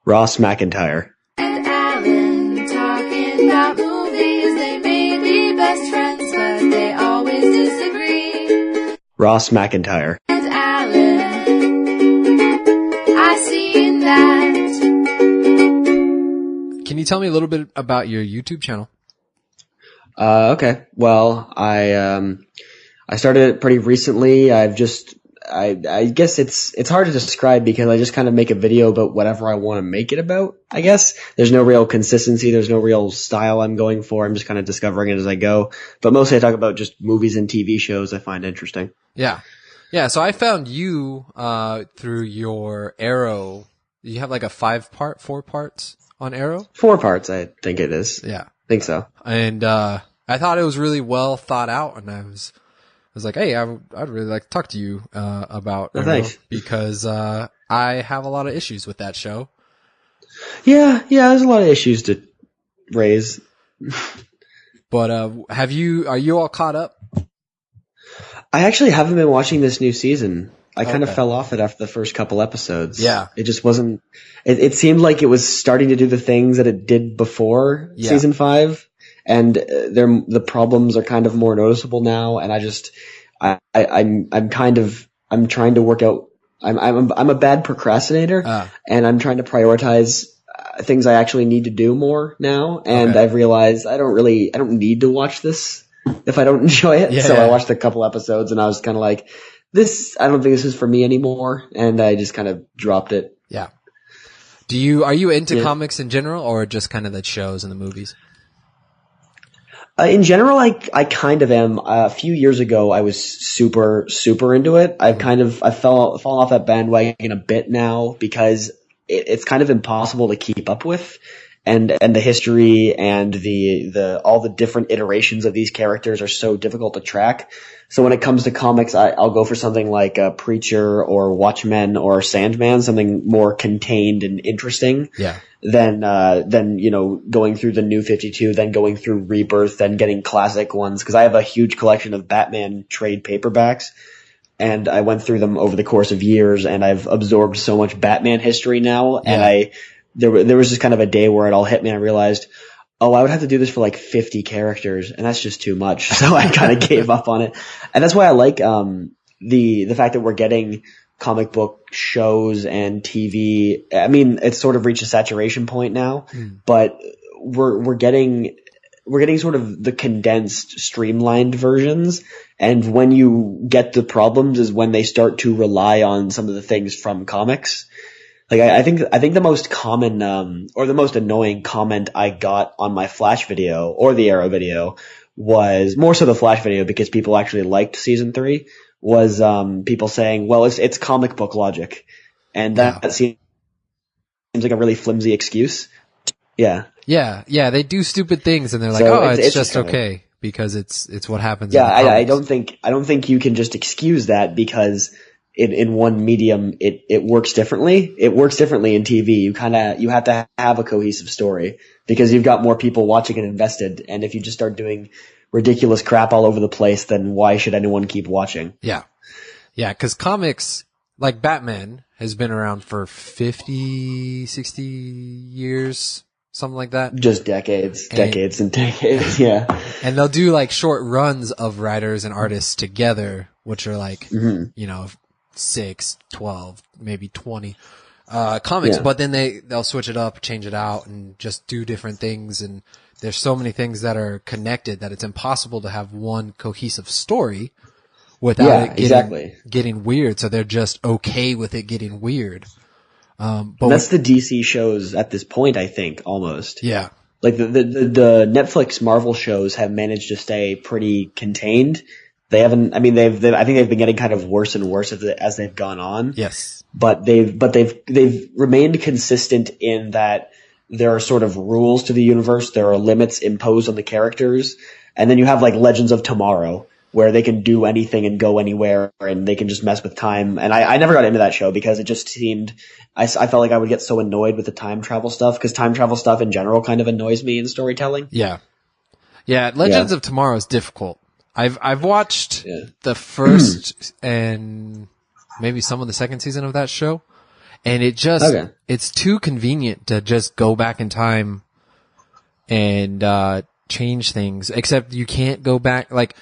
Ross McIntyre. And Alan talking about movies. They may be best friends, but they always disagree. Ross McIntyre. And Alan, I seen that. Can you tell me a little bit about your YouTube channel? Okay. Well, I started it pretty recently. I guess it's hard to describe because I just kind of make a video about whatever I want to make it about, I guess. There's no real consistency. There's no real style I'm going for. I'm just kind of discovering it as I go. But mostly I talk about just movies and TV shows I find interesting. Yeah. Yeah. So I found you, through your Arrow. You have like a 4 parts on Arrow? 4 parts, I think it is. Yeah. I think so. And, I thought it was really well thought out, and I was like, hey, I'd really like to talk to you, about Arrow, thanks. because, I have a lot of issues with that show. Yeah, there's a lot of issues to raise. But, are you all caught up? I actually haven't been watching this new season. I kind of fell off it after the first couple episodes. Yeah. It just wasn't, it seemed like it was starting to do the things that it did before season 5. And the problems are kind of more noticeable now. And I'm trying to work out, I'm a bad procrastinator and I'm trying to prioritize things I actually need to do more now. And I've realized I don't need to watch this if I don't enjoy it. So I watched a couple episodes and I was kind of like, I don't think this is for me anymore. And I just kind of dropped it. Yeah. Are you into comics in general or just kind of the shows and the movies? In general, I kind of am. A few years ago, I was super, super into it. I've fallen off that bandwagon a bit now because it's kind of impossible to keep up with. And the history and all the different iterations of these characters are so difficult to track. So when it comes to comics, I'll go for something like Preacher or Watchmen or Sandman, something more contained and interesting. Yeah. Than going through the New 52, then going through Rebirth, then getting classic ones. Cause I have a huge collection of Batman trade paperbacks. And I went through them over the course of years and I've absorbed so much Batman history now. Yeah. And there was just kind of a day where it all hit me and I realized, I would have to do this for like 50 characters and that's just too much. So I kind of gave up on it. And that's why I like, the fact that we're getting comic book shows and TV. I mean, it's sort of reached a saturation point now, but we're getting sort of the condensed, streamlined versions. And when you get the problems is when they start to rely on some of the things from comics. Like I think the most common or the most annoying comment I got on my Flash video or the Arrow video was more so the Flash video because people actually liked season 3 was people saying, well, it's comic book logic. And that seems like a really flimsy excuse. Yeah. Yeah, they do stupid things and they're like, it's just okay because it's what happens. Yeah, I don't think you can just excuse that because in one medium it works differently. It works differently in TV. You have to have a cohesive story because you've got more people watching and invested. And if you just start doing ridiculous crap all over the place, then why should anyone keep watching? Yeah. Yeah, because comics, like Batman, has been around for 50, 60 years, something like that. Just decades and decades, yeah. And they'll do like short runs of writers and artists together, which are like, 6, 12, maybe 20 comics, but then they'll switch it up, change it out, and just do different things. And there's so many things that are connected that it's impossible to have one cohesive story without it getting weird. So they're just okay with it getting weird. But that's the DC shows at this point, I think, almost. Yeah. Like the Netflix Marvel shows have managed to stay pretty contained. They haven't, I think they've been getting kind of worse and worse as they've gone on. Yes. But they've remained consistent in that there are sort of rules to the universe. There are limits imposed on the characters. And then you have like Legends of Tomorrow where they can do anything and go anywhere and they can just mess with time. And I never got into that show because it just seemed, I felt like I would get so annoyed with the time travel stuff because time travel stuff in general kind of annoys me in storytelling. Yeah. Yeah. Legends of Tomorrow is difficult. I've watched the first and maybe some of the second season of that show. And it's too convenient to just go back in time and change things, except you can't go back. Like,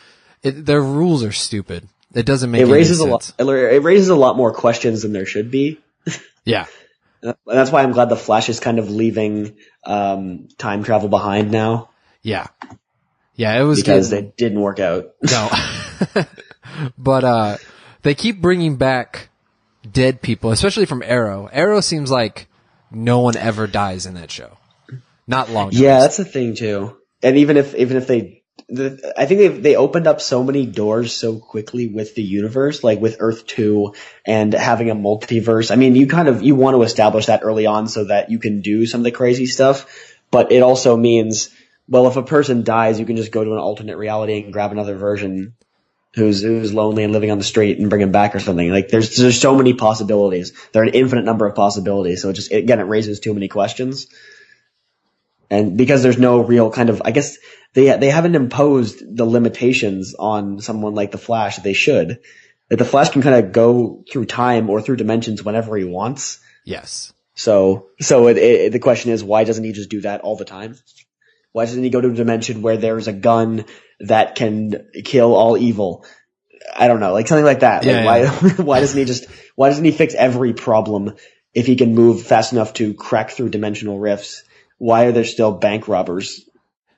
their rules are stupid. It doesn't make any sense. It raises a lot more questions than there should be. Yeah. And that's why I'm glad the Flash is kind of leaving time travel behind now. Yeah. Yeah, it was because it didn't work out. No. But they keep bringing back dead people, especially from Arrow. Arrow seems like no one ever dies in that show. Not long. Yeah, that's the thing too. And even if they, I think they opened up so many doors so quickly with the universe, like with Earth 2 and having a multiverse. I mean, you want to establish that early on so that you can do some of the crazy stuff, but it also means, well, if a person dies, you can just go to an alternate reality and grab another version who's lonely and living on the street and bring him back or something. Like there's so many possibilities. There are an infinite number of possibilities. So it raises too many questions. And because there's no real kind of, I guess they haven't imposed the limitations on someone like the Flash that they should. That the Flash can kind of go through time or through dimensions whenever he wants. Yes. So the question is, why doesn't he just do that all the time? Why doesn't he go to a dimension where there's a gun that can kill all evil? I don't know, like something like that. Yeah, like why doesn't he fix every problem if he can move fast enough to crack through dimensional rifts? Why are there still bank robbers?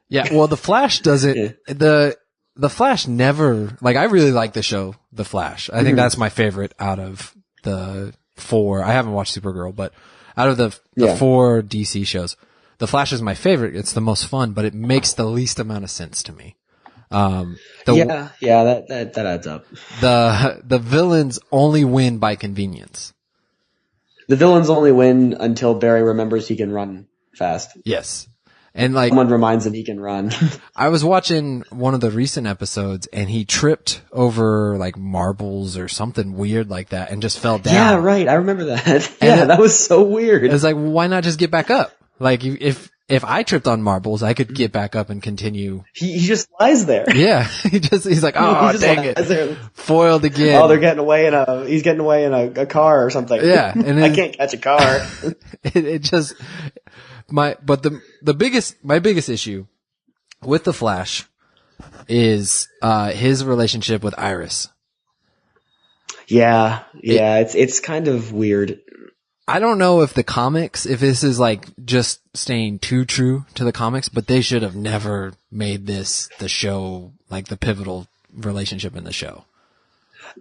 Yeah, well, the Flash doesn't, the Flash never, like, I really like the show, The Flash. I think that's my favorite out of the 4. I haven't watched Supergirl, but out of the 4 DC shows, The Flash is my favorite. It's the most fun, but it makes the least amount of sense to me. That adds up. The villains only win by convenience. The villains only win until Barry remembers he can run fast. Yes. And like someone reminds him he can run. I was watching one of the recent episodes and he tripped over like marbles or something weird like that and just fell down. Yeah, right. I remember that. Yeah, that was so weird. It was like, why not just get back up? Like if I tripped on marbles, I could get back up and continue. He just lies there. Yeah. He's like, oh, dang it. There. Foiled again. Oh, he's getting away in a car or something. Yeah. And I can't catch a car. My biggest issue with the Flash is, his relationship with Iris. Yeah. It's kind of weird. I don't know if if this is like just staying too true to the comics, but they should have never made this the show, like the pivotal relationship in the show.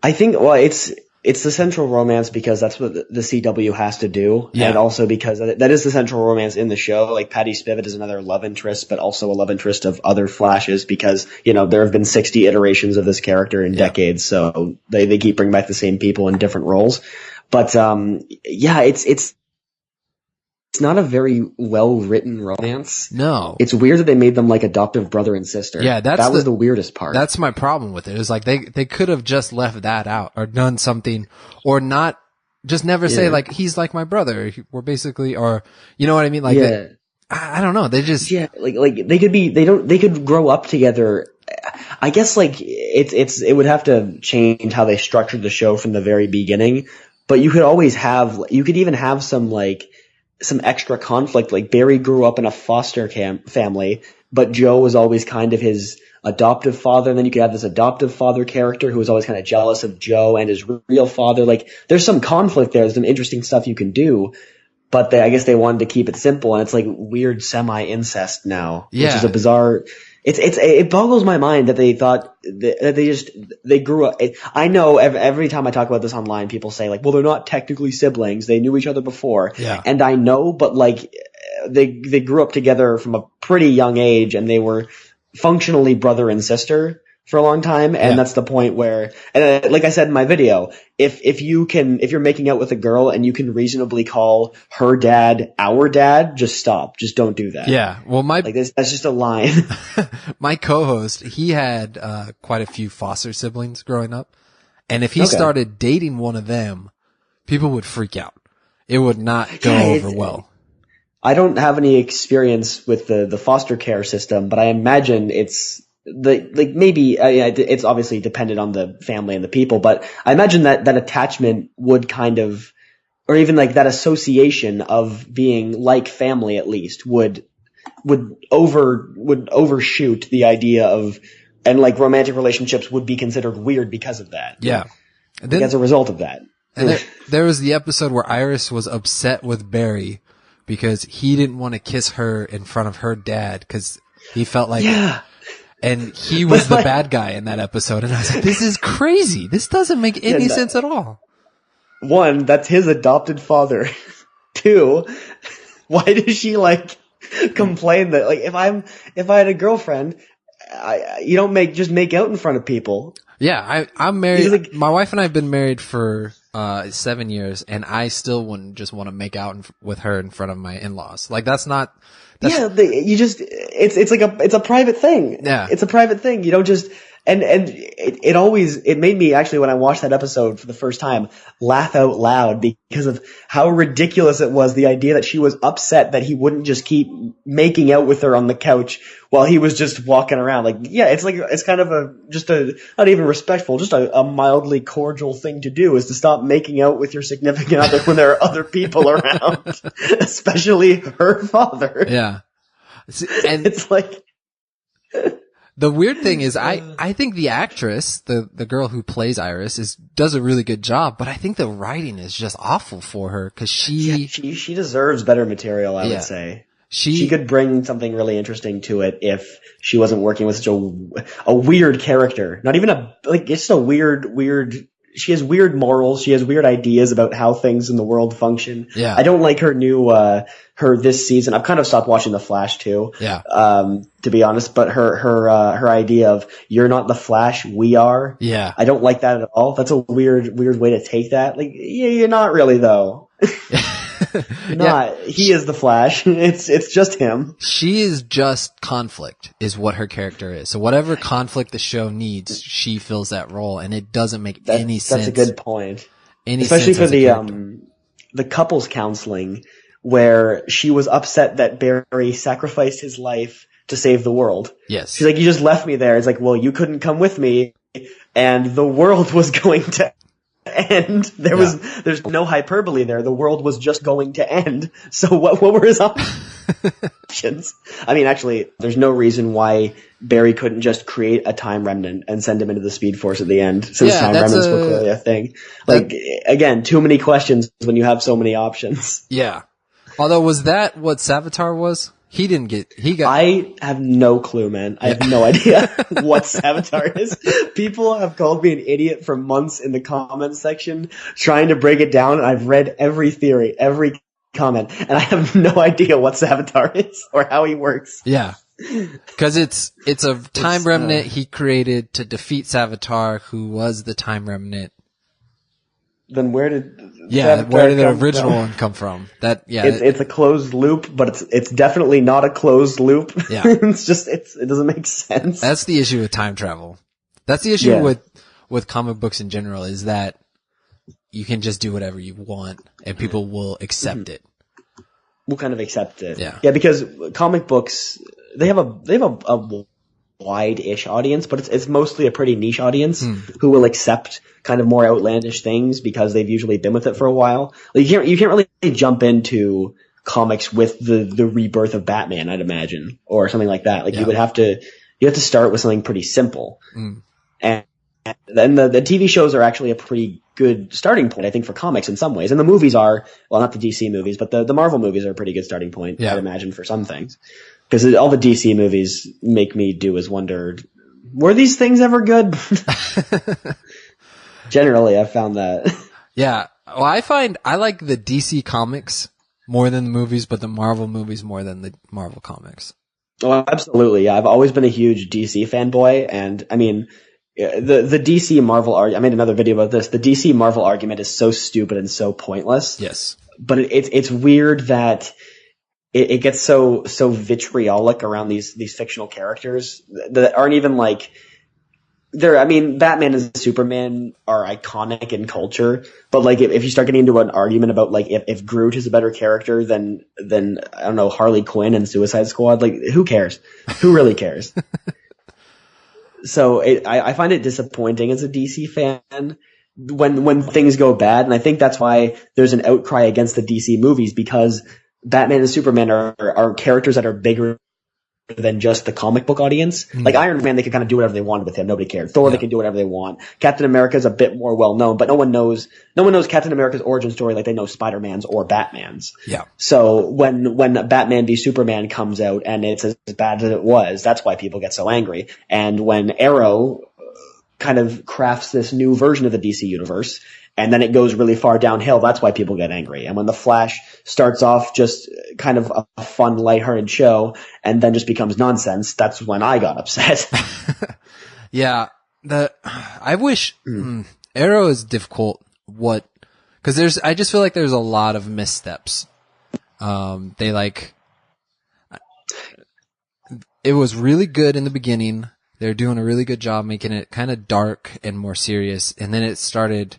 I think, well, it's the central romance because that's what the CW has to do. Yeah. And also because that is the central romance in the show. Like Patty Spivot is another love interest, but also a love interest of other Flashes because, there have been 60 iterations of this character in decades. So they keep bringing back the same people in different roles. But, it's not a very well written romance. No. It's weird that they made them like adoptive brother and sister. Yeah, that was the weirdest part. That's my problem with it. It's like they could have just left that out or done something or not just never say like he's like my brother. We're basically or you know what I mean? Like I don't know. They just like they could grow up together. I guess like it would have to change how they structured the show from the very beginning. But you could even have some extra conflict. Like Barry grew up in a foster family, but Joe was always kind of his adoptive father. And then you could have this adoptive father character who was always kind of jealous of Joe and his real father. Like there's some conflict there. There's some interesting stuff you can do, but I guess they wanted to keep it simple. And it's like weird semi-incest now, which is a bizarre. It boggles my mind that they thought that they grew up. I know every time I talk about this online, people say like, well, they're not technically siblings. They knew each other before. Yeah. And I know, but like, they grew up together from a pretty young age and they were functionally brother and sister for a long time. And that's the point where, and like I said in my video, if you're making out with a girl and you can reasonably call her dad our dad, just stop. Just don't do that. Yeah. Well, that's just a line. My co-host, he had, quite a few foster siblings growing up. And if he started dating one of them, people would freak out. It would not go over well. I don't have any experience with the foster care system, but I imagine it's it's obviously dependent on the family and the people, but I imagine that attachment would kind of or even like that association of being like family at least would overshoot the idea of, and like romantic relationships would be considered weird because of that. Yeah. And then, as a result of that. And there was the episode where Iris was upset with Barry because he didn't want to kiss her in front of her dad because he felt like, and he was the bad guy in that episode. And I was like, this is crazy. This doesn't make any sense at all. One, that's his adopted father. Two, why does she like complain that like if I had a girlfriend, you don't just make out in front of people. Yeah, I'm married. Like, my wife and I have been married for 7 years, and I still wouldn't just want to make out with her in front of my in-laws. Like it's like it's a private thing. Yeah, it's a private thing. You don't just. And it made me actually, when I watched that episode for the first time, laugh out loud because of how ridiculous it was. The idea that she was upset that he wouldn't just keep making out with her on the couch while he was just walking around. Like, yeah, it's kind of not even respectful, just a mildly cordial thing to do is to stop making out with your significant other when there are other people around, especially her father. Yeah. And it's like, the weird thing is, I think the actress, the girl who plays Iris, does a really good job, but I think the writing is just awful for her because she deserves better material. I would say she could bring something really interesting to it if she wasn't working with such a weird character. Not even it's just a weird. She has weird morals. She has weird ideas about how things in the world function. Yeah. I don't like her new, her this season. I've kind of stopped watching The Flash too. Yeah. To be honest, but her idea of you're not the Flash, we are. Yeah. I don't like that at all. That's a weird way to take that. Like, yeah, you're not really though. You're not. He is the Flash. It's just him. She is just conflict is what her character is. So whatever conflict the show needs, she fills that role, and it doesn't make any sense. That's a good point. Especially for the couples counseling where she was upset that Barry sacrificed his life to save the world. Yes. She's like, you just left me there. It's like, well, you couldn't come with me and the world was going to end. There's no hyperbole there. The world was just going to end. So what were his options? I mean, actually, there's no reason why Barry couldn't just create a time remnant and send him into the Speed Force at the end, since time remnants were clearly a thing. Like, again, too many questions when you have so many options. Yeah. Although, was that what Savitar was? I have no clue, man. I have no idea what Savitar is. People have called me an idiot for months in the comments section trying to break it down, and I've read every theory, every comment, and I have no idea what Savitar is or how he works. Yeah. Because it's a time remnant he created to defeat Savitar, who was the time remnant. Then where did the original one come from? It's a closed loop, but it's definitely not a closed loop. Yeah. it doesn't make sense. That's the issue with time travel. That's the issue with comic books in general, is that you can just do whatever you want and people will accept it. We'll kind of accept it. Yeah. Yeah, because comic books, they have a wide-ish audience, but it's mostly a pretty niche audience who will accept kind of more outlandish things because they've usually been with it for a while. Like you can't really jump into comics with the rebirth of Batman, I'd imagine, or something like that. Like you have to start with something pretty simple. And then the TV shows are actually a pretty good starting point, I think, for comics in some ways. And the movies are, well, not the DC movies, but the Marvel movies are a pretty good starting point, I'd imagine, for some things. Because all the DC movies make me do is wonder, were these things ever good? Generally, I've found that. Yeah. Well, I like the DC comics more than the movies, but the Marvel movies more than the Marvel comics. Oh, absolutely. Yeah, I've always been a huge DC fanboy, and I mean, the DC Marvel I made another video about this. The DC Marvel argument is so stupid and so pointless. Yes. But it's weird that it gets so vitriolic around these fictional characters that aren't even like Batman and Superman are iconic in culture, but like if you start getting into an argument about like if Groot is a better character than I don't know, Harley Quinn and Suicide Squad, like who cares? Who really cares? So I find it disappointing as a DC fan when things go bad, and I think that's why there's an outcry against the DC movies, because Batman and Superman are characters that are bigger than just the comic book audience. Mm. Like Iron Man, they could kind of do whatever they wanted with him. Nobody cared. Thor, they can do whatever they want. Captain America's a bit more well known, but no one knows Captain America's origin story like they know Spider-Man's or Batman's. Yeah. So when Batman v Superman comes out and it's as bad as it was, that's why people get so angry. And when Arrow kind of crafts this new version of the DC universe, and then it goes really far downhill, that's why people get angry. And when The Flash starts off just kind of a fun, lighthearted show and then just becomes nonsense, that's when I got upset. Yeah. I wish Arrow is difficult. Cause I just feel like there's a lot of missteps. It was really good in the beginning. They're doing a really good job making it kind of dark and more serious. And then it started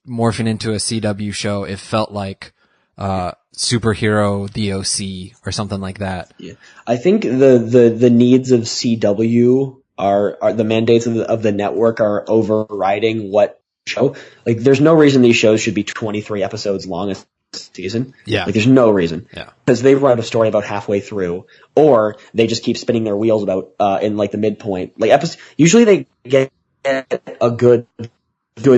morphing into a CW show. It felt like superhero DOC or something like that. Yeah. I think the needs of CW are the mandates of the network are overriding what show. Like there's no reason these shows should be 23 episodes long a season. Yeah. Like there's no reason. Yeah. Because they write a story about halfway through, or they just keep spinning their wheels about in like the midpoint. Like usually they get a good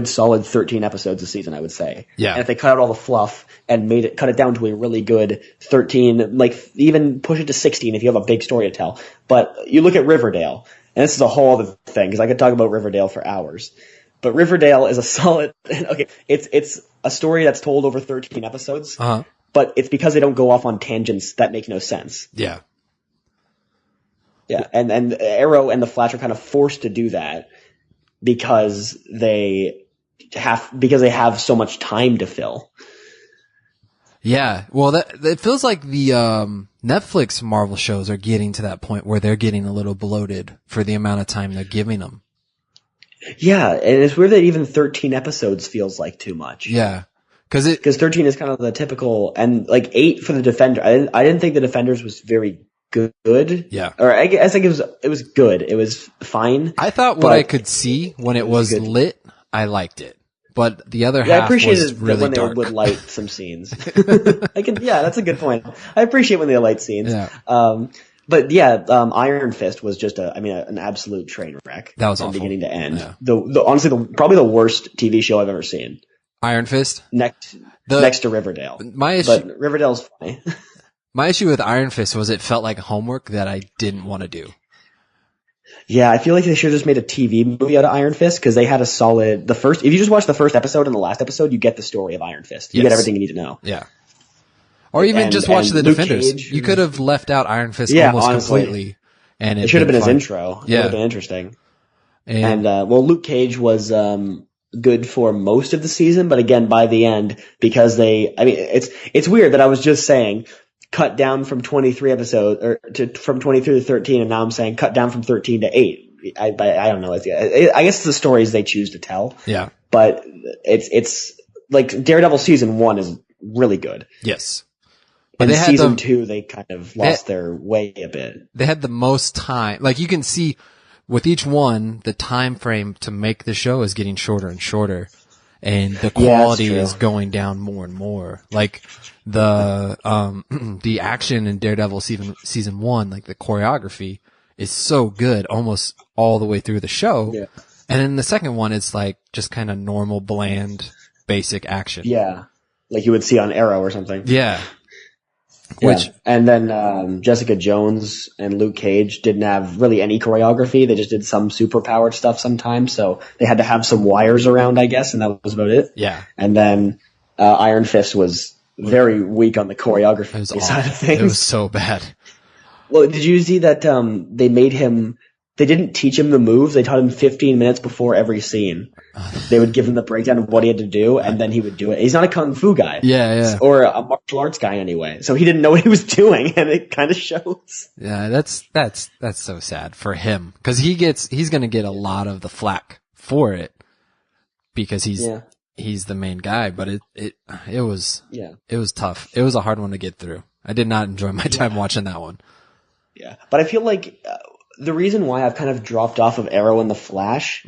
solid 13 episodes a season, I would say. Yeah. And if they cut out all the fluff and cut it down to a really good 13, like even push it to 16 if you have a big story to tell. But you look at Riverdale, and this is a whole other thing, because I could talk about Riverdale for hours. But Riverdale is a solid, okay, it's a story that's told over 13 episodes, but it's because they don't go off on tangents that make no sense. Yeah. Yeah, and Arrow and The Flash are kind of forced to do that because they have so much time to fill. Yeah. Well, it feels like the Netflix Marvel shows are getting to that point where they're getting a little bloated for the amount of time they're giving them. Yeah, and it's weird that even 13 episodes feels like too much. Yeah. Because 13 is kind of the typical, and like 8 for the Defender. I didn't think the Defenders was very good. Yeah. Or I guess it was good. It was fine. I thought what I could see when it was lit, I liked it. But the other half I appreciated was really when dark. they would light some scenes. That's a good point. I appreciate when they light scenes. Yeah. But yeah, Iron Fist was just an absolute train wreck. That was from awful. beginning to end. Yeah. Honestly, probably the worst TV show I've ever seen. Iron Fist? Next to Riverdale. But Riverdale's funny. My issue with Iron Fist was it felt like homework that I didn't want to do. Yeah, I feel like they should have just made a TV movie out of Iron Fist, because they had a solid, if you just watch the first episode and the last episode, you get the story of Iron Fist. You get everything you need to know. Yeah. Or even just watch the Luke Defenders. Cage, you could have left out Iron Fist honestly, completely. And it should have been his fun. intro. It would have been interesting. And Luke Cage was good for most of the season, but again, by the end, because it's weird that I was just saying cut down from 23 episodes from 23 to 13, and now I'm saying cut down from 13 to 8. I don't know. I guess the stories they choose to tell. Yeah. But it's like Daredevil season 1 is really good. Yes. But in season 2, they kind of lost their way a bit. They had the most time. Like you can see with each one, the time frame to make the show is getting shorter and shorter. And the quality is going down more and more. Like the action in Daredevil season 1, like the choreography is so good almost all the way through the show. Yeah. And in the second one, it's like just kind of normal, bland, basic action. Yeah. Like you would see on Arrow or something. Yeah. And then Jessica Jones and Luke Cage didn't have really any choreography. They just did some superpowered stuff sometimes, so they had to have some wires around, I guess, and that was about it. Yeah. And then Iron Fist was very weak on the choreography side of things. It was so bad. Well, did you see that they didn't teach him the moves. They taught him 15 minutes before every scene. They would give him the breakdown of what he had to do, and then he would do it. He's not a kung fu guy. Yeah. Or a martial arts guy anyway. So he didn't know what he was doing, and it kind of shows. Yeah, that's so sad for him. Cause he's gonna get a lot of the flack for it. Because he's the main guy, but it was tough. It was a hard one to get through. I did not enjoy my time watching that one. Yeah. But I feel like, the reason why I've kind of dropped off of Arrow and The Flash,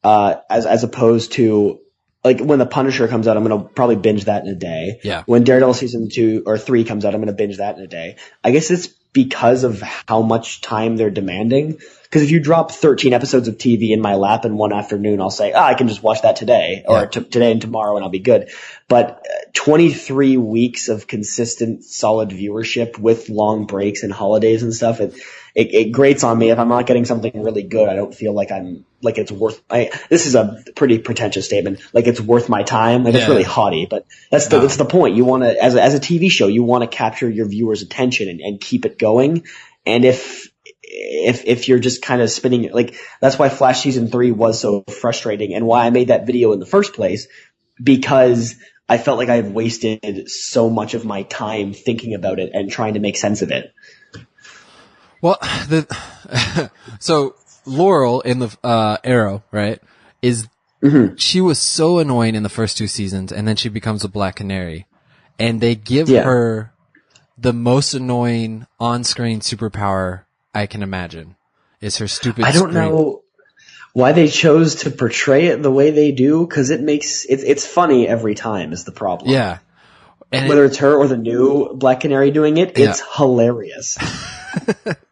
as opposed to like when the Punisher comes out, I'm gonna probably binge that in a day. Yeah. When Daredevil season 2 or 3 comes out, I'm gonna binge that in a day. I guess it's because of how much time they're demanding. Because if you drop 13 episodes of TV in my lap in one afternoon, I'll say, I can just watch that today or today and tomorrow, and I'll be good. But 23 weeks of consistent, solid viewership with long breaks and holidays and stuff, it grates on me. If I'm not getting something really good, I don't feel like it's worth. This is a pretty pretentious statement. Like it's worth my time. Like it's really haughty, but that's the point. You want to, as a TV show, you want to capture your viewers' attention and keep it going. And if you're just kind of spinning, like that's why Flash season 3 was so frustrating and why I made that video in the first place, because I felt like I had wasted so much of my time thinking about it and trying to make sense of it. Well, so Laurel in the Arrow, right, she was so annoying in the first 2 seasons, and then she becomes a Black Canary, and they give her the most annoying on-screen superpower I can imagine. Is her stupid. I don't know why they chose to portray it the way they do, because it's funny every time is the problem. Yeah, and whether it's her or the new Black Canary doing it, it's hilarious.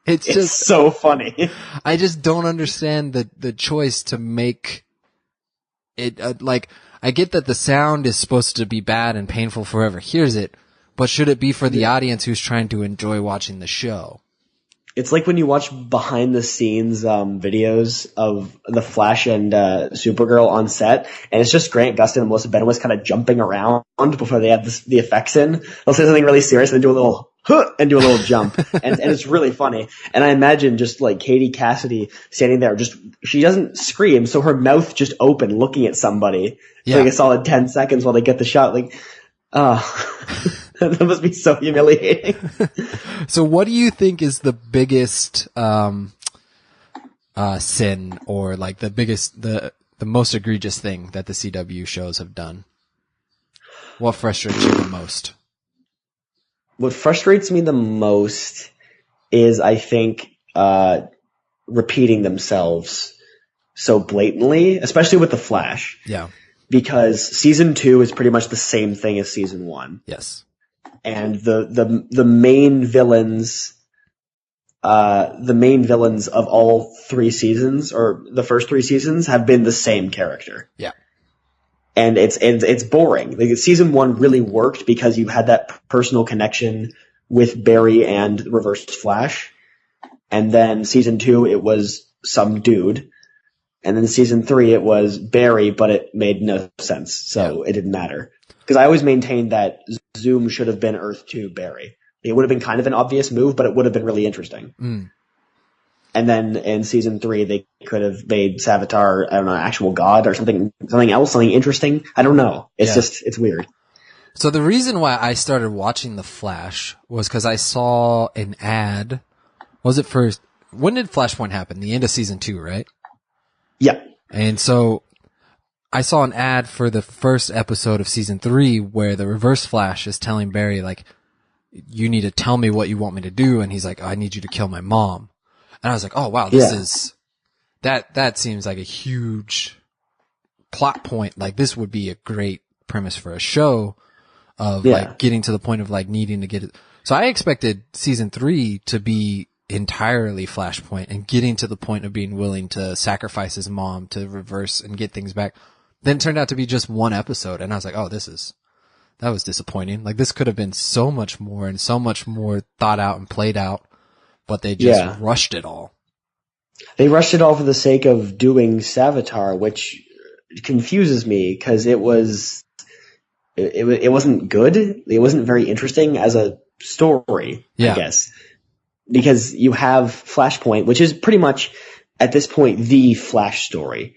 It's just so funny. I just don't understand the choice to make it like, I get that the sound is supposed to be bad and painful for whoever hears it, but should it be for the audience who's trying to enjoy watching the show? It's like when you watch behind the scenes videos of the Flash and Supergirl on set, and it's just Grant Gustin and Melissa Benoist kind of jumping around before they have the effects in. They'll say something really serious and then do a little and do a little jump, and it's really funny. And I imagine just like Katie Cassidy standing there, she doesn't scream, so her mouth just open, looking at somebody for like a solid 10 seconds while they get the shot. Like, that must be so humiliating. So what do you think is the biggest sin, or like the most egregious thing that the CW shows have done? What frustrates you the most? What frustrates me the most is, I think, repeating themselves so blatantly, especially with the Flash. Yeah. Because season 2 is pretty much the same thing as season 1. Yes. And the main villains of all 3 seasons, or the first 3 seasons, have been the same character. Yeah. And it's boring. Like, season 1 really worked because you had that personal connection with Barry and Reverse Flash. And then season 2, it was some dude. And then season 3, it was Barry, but it made no sense. So it didn't matter. Because I always maintained that Zoom should have been Earth 2 Barry. It would have been kind of an obvious move, but it would have been really interesting. Mm. And then in season 3, they could have made Savitar, I don't know, actual god or something else, something interesting. I don't know. It's weird. So the reason why I started watching The Flash was because I saw an ad. Was it for, when did Flashpoint happen? The end of season 2, right? Yeah. And so I saw an ad for the first episode of season 3 where the Reverse Flash is telling Barry, like, you need to tell me what you want me to do. And he's like, I need you to kill my mom. And I was like, oh wow, that seems like a huge plot point. Like, this would be a great premise for a show of like getting to the point of like needing to get it. So I expected season 3 to be entirely Flashpoint and getting to the point of being willing to sacrifice his mom to reverse and get things back. Then it turned out to be just 1 episode. And I was like, oh, that was disappointing. Like, this could have been so much more and so much more thought out and played out, but they just rushed it all. They rushed it all for the sake of doing Savitar, which confuses me because it wasn't good. It wasn't very interesting as a story, I guess. Because you have Flashpoint, which is pretty much at this point the Flash story,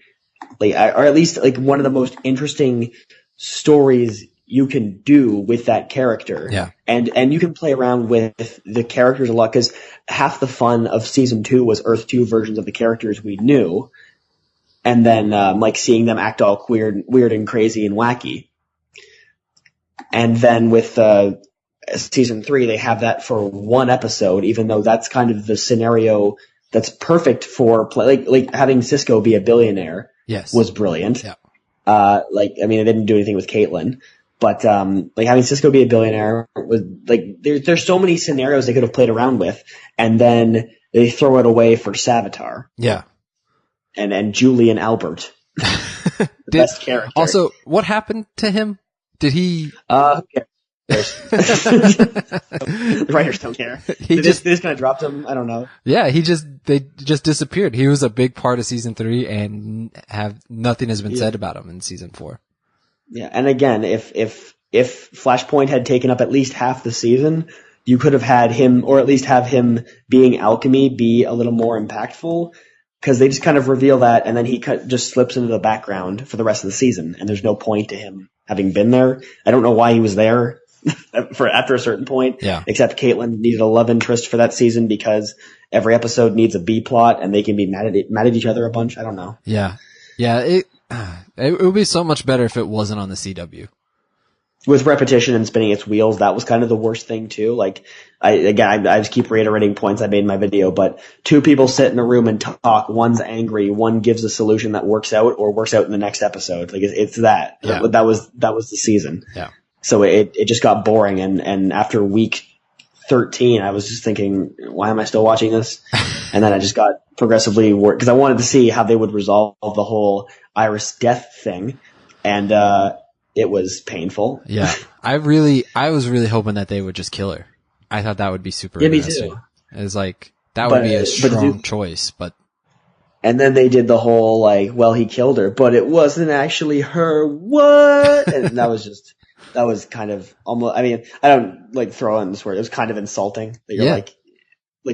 like, or at least like one of the most interesting stories you can do with that character. Yeah. And you can play around with the characters a lot, because half the fun of season 2 was Earth 2 versions of the characters we knew. And then, like seeing them act all weird and crazy and wacky. And then with, season 3, they have that for 1 episode, even though that's kind of the scenario that's perfect for like having Cisco be a billionaire Yes. was brilliant. Yeah. Like, I mean, I didn't do anything with Caitlyn, but, like having Cisco be a billionaire was like, there's so many scenarios they could have played around with, and then they throw it away for Savitar. Yeah. And Julian Albert. The best character. Also, what happened to him? Did he? Who cares? The writers don't care. They just kind of dropped him. I don't know. Yeah, they just disappeared. He was a big part of season 3, and nothing has been said about him in season 4. Yeah, and again, if Flashpoint had taken up at least half the season, you could have had him, or at least have him being Alchemy, be a little more impactful. Because they just kind of reveal that, and then he just slips into the background for the rest of the season, and there's no point to him having been there. I don't know why he was there after a certain point. Yeah. Except Caitlyn needed a love interest for that season because every episode needs a B plot, and they can be mad at each other a bunch. I don't know. Yeah, yeah. It would be so much better if it wasn't on the CW. With repetition and spinning its wheels, that was kind of the worst thing too. Like, I just keep reiterating points I made in my video, but 2 people sit in a room and talk. One's angry. One gives a solution that works out or works out in the next episode. Like, it's that. Yeah. That was the season. Yeah. So it just got boring. And after week 13, I was just thinking, why am I still watching this? And then I just got progressively worried because I wanted to see how they would resolve the whole Iris death thing. And, it was painful. Yeah. I was really hoping that they would just kill her. I thought that would be super interesting. Me too. It was like, that would be a strong choice, but. And then they did the whole, like, well, he killed her, but it wasn't actually her. What? And that was kind of almost, I mean, I don't like throw in this word. It was kind of insulting that you're like,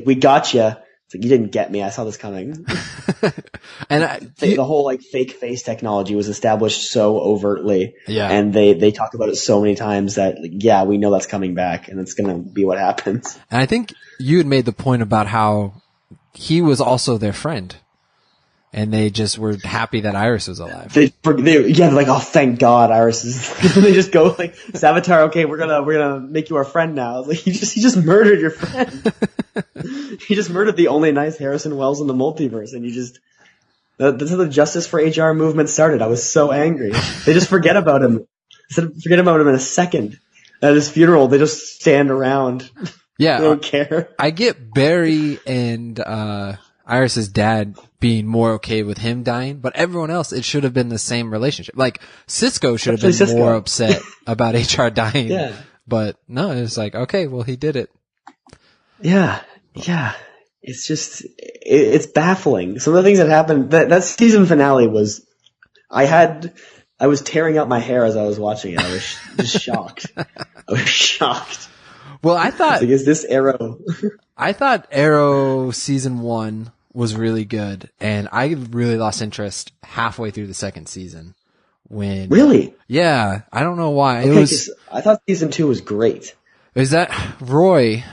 we got you. It's like, you didn't get me. I saw this coming. And the whole like fake face technology was established so overtly. Yeah. And they talk about it so many times that, like, yeah, we know that's coming back and it's going to be what happens. And I think you had made the point about how he was also their friend. And they just were happy that Iris was alive. They're like, oh, thank God, Iris is. They just go like, Savitar, okay, we're gonna make you our friend now. Like, he just murdered your friend. He just murdered the only nice Harrison Wells in the multiverse, and that's how the Justice for HR movement started. I was so angry. They just forget about him. Forget about him in a second. At his funeral, they just stand around. Yeah, they don't care. I get Barry and Iris's dad being more okay with him dying, but everyone else, it should have been the same relationship. Like, Cisco should have been more upset about HR dying. Yeah. But no, it's like, okay, well, he did it. Yeah. Yeah. It's just, it's baffling. Some of the things that happened, that season finale was, I was tearing out my hair as I was watching it. I was just shocked. I was shocked. Well, I thought, like, is this Arrow? I thought Arrow season 1 was really good, and I really lost interest halfway through the second season. Really? Yeah, I don't know why. Okay, I thought season 2 was great. Is that Roy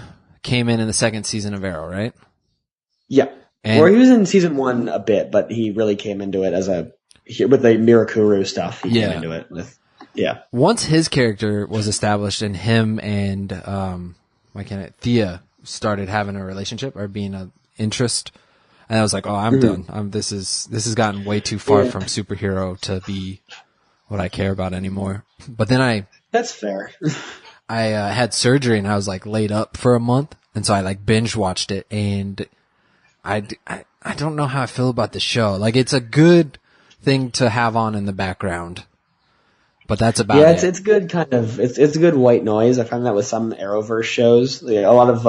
came in the second season of Arrow, right? Yeah. Or he was in season 1 a bit, but he really came into it with the Mirakuru stuff. He came into it with, yeah. Once his character was established and him and, Thea started having a relationship or being an interest, and I was like, oh, I'm done. This has gotten way too far from superhero to be what I care about anymore. But then that's fair. I had surgery and I was like laid up for a month. And so I like binge watched it, and I don't know how I feel about the show. Like, it's a good thing to have on in the background, but that's about it. It's good kind of, it's good white noise. I find that with some Arrowverse shows. Like, a lot of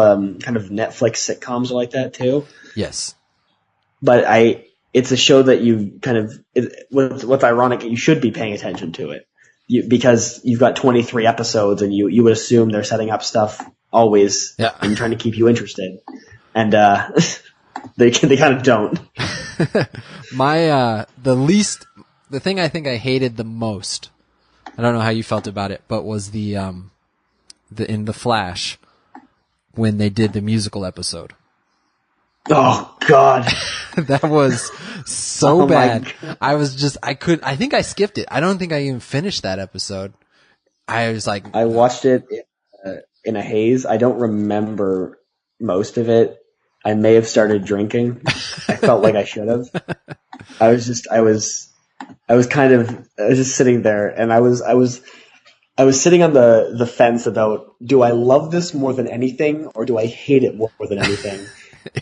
kind of Netflix sitcoms are like that too. Yes. But it's a show that you kind of, what's ironic, you should be paying attention to it. Because you've got 23 episodes and you would assume they're setting up stuff always and trying to keep you interested. And, they kind of don't. The thing I think I hated the most, I don't know how you felt about it, but was in The Flash, when they did the musical episode. Oh God. That was so bad. I think I skipped it. I don't think I even finished that episode. I was like, I watched it in a haze. I don't remember most of it. I may have started drinking. I felt like I should have. I was I was just sitting there, and I was sitting on the fence about, do I love this more than anything, or do I hate it more than anything?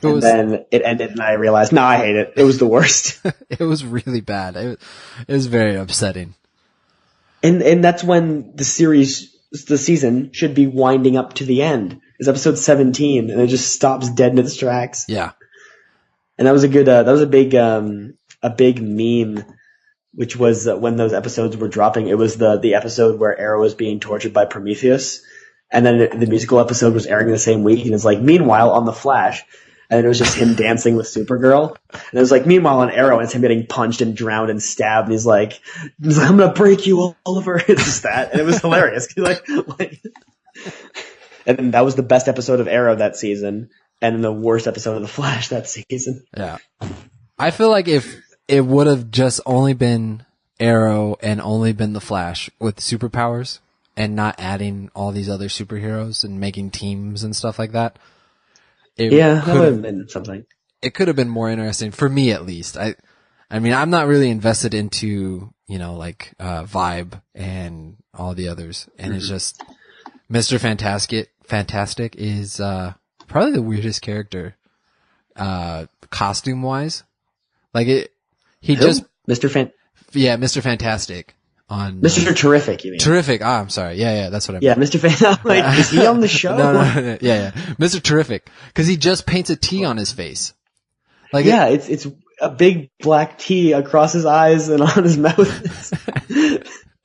Then it ended, and I realized, no, I hate it. It was the worst. It was really bad. It was very upsetting. And that's when the season should be winding up to the end. It's episode 17, and it just stops dead in its tracks. Yeah. And that was a big meme, which was when those episodes were dropping. It was the episode where Arrow was being tortured by Prometheus, and then the musical episode was airing the same week, and it's like, meanwhile on The Flash, and it was just him dancing with Supergirl, and it was like, meanwhile on Arrow, and it's him getting punched and drowned and stabbed, and he's like, I'm gonna break you, Oliver. It's just that, and it was hilarious. And then that was the best episode of Arrow that season, and then the worst episode of The Flash that season. Yeah. I feel like if it would have just only been Arrow and only been The Flash with superpowers and not adding all these other superheroes and making teams and stuff like that. That would have been something. It could have been more interesting for me, at least. I mean, I'm not really invested into, Vibe and all the others. And It's just Mr. Fantastic is, probably the weirdest character, costume wise. Mr. Mr. Fantastic on Mr. Terrific, you mean? Terrific. I'm sorry. Yeah, that's what I meant. Yeah, Mr. Fantastic. Is he on the show? No. Yeah. Mr. Terrific. Cause he just paints a T on his face. It's a big black T across his eyes and on his mouth.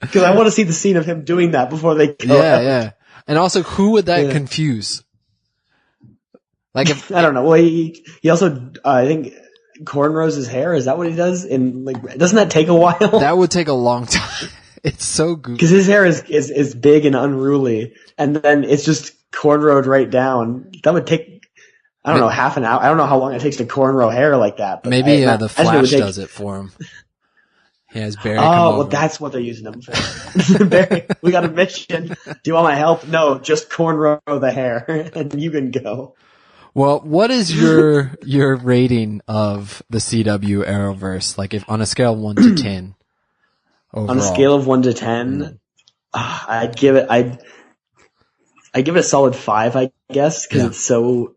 Cause I want to see the scene of him doing that before they go out. Yeah. And also, who would that confuse? I don't know. Well, he also, I think, cornrows his hair. Is that what he does? And doesn't that take a while? That would take a long time. It's so goofy. Because his hair is big and unruly, and then it's just cornrowed right down. That would take, I don't know, half an hour. I don't know how long it takes to cornrow hair like that. But maybe the Flash does it for him. He has Barry come over. Well, that's what they're using him for. Barry, we got a mission. Do you want my help? No, just cornrow the hair, and you can go. Well, what is your rating of the CW Arrowverse? If on a scale of 1 to 10 overall? On a scale of 1 to 10, I'd give it a solid 5, I guess, because it's so.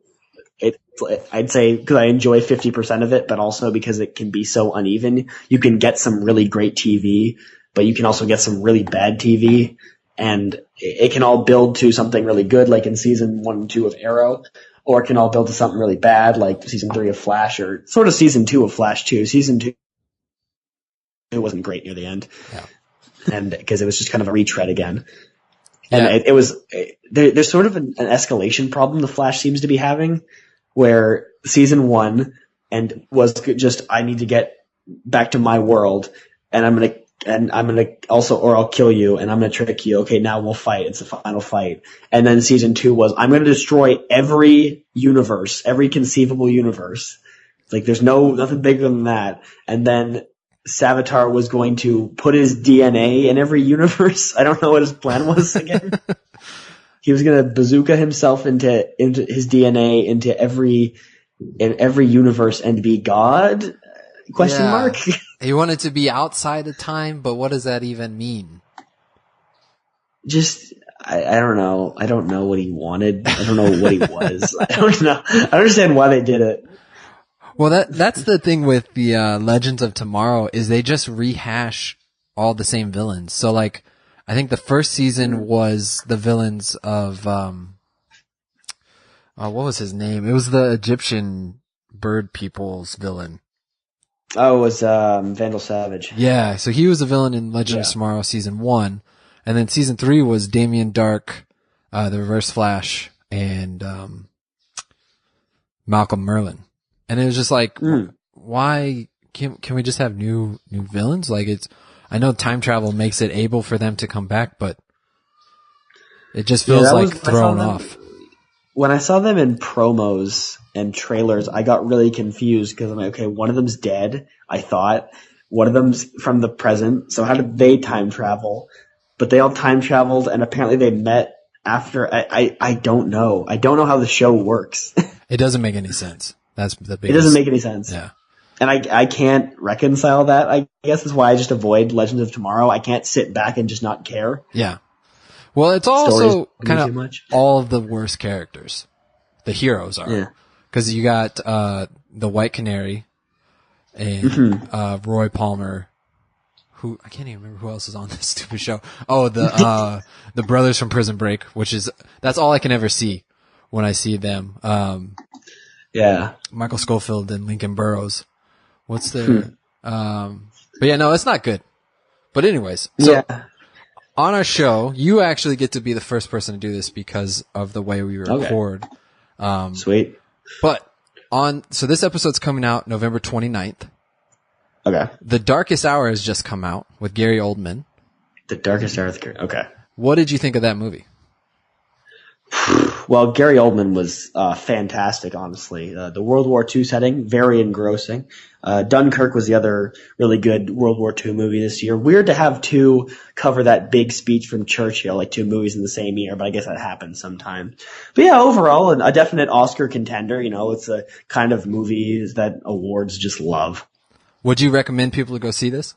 I'd say because I enjoy 50% of it, but also because it can be so uneven. You can get some really great TV, but you can also get some really bad TV, and it can all build to something really good, like in season 1 and 2 of Arrow. Or it can all build to something really bad, like season 3 of Flash, or sort of season 2 of Flash 2. Season 2 wasn't great near the end. Yeah. And because it was just kind of a retread again. And there's sort of an escalation problem the Flash seems to be having, where season 1 was just, I need to get back to my world, and I'm gonna also, or I'll kill you, and I'm gonna trick you. Okay, now we'll fight. It's the final fight. And then season 2 was, I'm gonna destroy every universe, every conceivable universe. There's nothing bigger than that. And then Savitar was going to put his DNA in every universe. I don't know what his plan was again. He was gonna bazooka himself into his DNA into every universe and be God? Question mark? He wanted to be outside of time, but what does that even mean? Just, I don't know. I don't know what he wanted. I don't know what he was. I don't know. I don't understand why they did it. Well, that's the thing with the Legends of Tomorrow, is they just rehash all the same villains. So I think the first season was the villains of what was his name? It was the Egyptian bird people's villain. Oh, it was Vandal Savage. Yeah, so he was a villain in Legend of Tomorrow season 1, and then season 3 was Damien Dark, the Reverse Flash, and Malcolm Merlin. And it was just why can we just have new villains? I know time travel makes it able for them to come back, but it just feels thrown off. When I saw them in promos and trailers, I got really confused because I'm like, okay, one of them's dead, I thought. One of them's from the present, so how did they time travel? But they all time traveled, and apparently they met after. I don't know. I don't know how the show works. It doesn't make any sense. That's the biggest. It doesn't make any sense. Yeah. And I can't reconcile that. I guess that's why I just avoid Legends of Tomorrow. I can't sit back and just not care. Yeah. Well, it's also kind of all of the worst characters. The heroes are. Yeah. Cause you got, the White Canary and, Roy Palmer, who, I can't even remember who else is on this stupid show. Oh, the brothers from Prison Break, that's all I can ever see when I see them. Yeah. Michael Scofield and Lincoln Burrows. What's their, but yeah, no, it's not good. But anyways, so on our show, you actually get to be the first person to do this because of the way we record. Sweet. But so this episode's coming out November 29th. Okay. The Darkest Hour has just come out with Gary Oldman. The Darkest Hour with Gary. Okay. What did you think of that movie? Well, Gary Oldman was fantastic, honestly. The World War II setting, very engrossing. Dunkirk was the other really good World War II movie this year. Weird to have two cover that big speech from Churchill, like two movies in the same year, but I guess that happens sometimes. But yeah, overall, a definite Oscar contender. You know, it's a kind of movie that awards just love. Would you recommend people to go see this?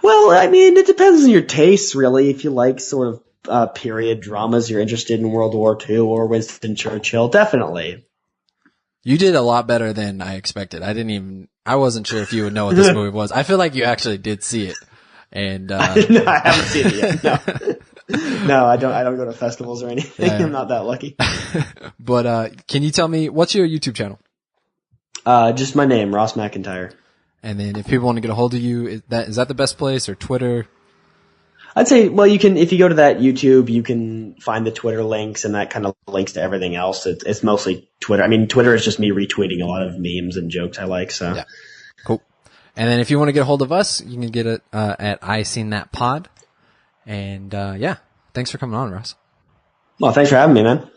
Well, I mean, it depends on your tastes, really. If you like sort of period dramas, you're interested in World War II or Winston Churchill, definitely. You did a lot better than I expected. I wasn't sure if you would know what this movie was. I feel like you actually did see it. And, no, I haven't seen it yet. No. No, I don't go to festivals or anything. Yeah. I'm not that lucky. But, can you tell me, what's your YouTube channel? Just my name, Ross McIntyre. And then if people want to get a hold of you, is that the best place, or Twitter? I'd say, well, you can, if you go to that YouTube, you can find the Twitter links, and that kind of links to everything else. It's mostly Twitter. I mean, Twitter is just me retweeting a lot of memes and jokes I like, so. Yeah. Cool. And then if you want to get a hold of us, you can get it, at I Seen That Pod. And, yeah. Thanks for coming on, Ross. Well, thanks for having me, man.